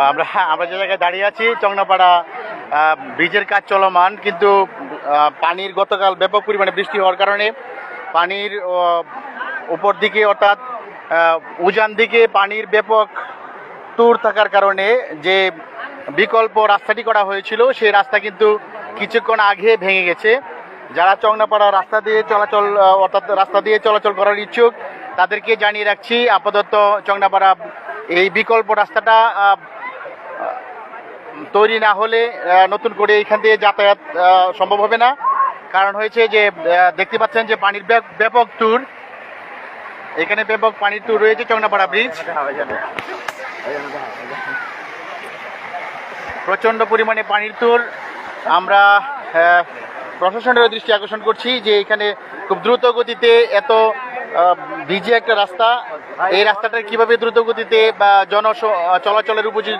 আমরা আমরা যে জায়গায় দাঁড়িয়ে আছি চংনাপাড়া ব্রিজের কাজ চলমান, কিন্তু পানির গতকাল ব্যাপক পরিমাণে বৃষ্টি হওয়ার কারণে পানির উপর দিকে অর্থাৎ উজান দিকে পানির ব্যাপক তুর থাকার কারণে যে বিকল্প রাস্তাটি করা হয়েছিল সেই রাস্তা কিন্তু কিছুক্ষণ আগে ভেঙে গেছে। যারা চংনাপাড়া রাস্তা দিয়ে চলাচল অর্থাৎ রাস্তা দিয়ে চলাচল করার ইচ্ছুক তাদেরকে জানিয়ে রাখছি, আপাতত চংনাপাড়া এই বিকল্প রাস্তাটা তৈরি না হলে নতুন করে এখান দিয়ে যাতায়াত সম্ভব হবে না। কারণ হয়েছে যে দেখতে পাচ্ছেন যে পানির ব্যাপক ট্যুর, এখানে ব্যাপক পানির ট্যুর রয়েছে চংনাপাড়া ব্রিজ। প্রচণ্ড পরিমাণে পানির ট্যুর। আমরা প্রশাসনের দৃষ্টি আকর্ষণ করছি যে এখানে খুব দ্রুত গতিতে এত ভিজে একটা রাস্তা, এই রাস্তাটা কিভাবে দ্রুত গতিতে বা চলাচলের উপযোগী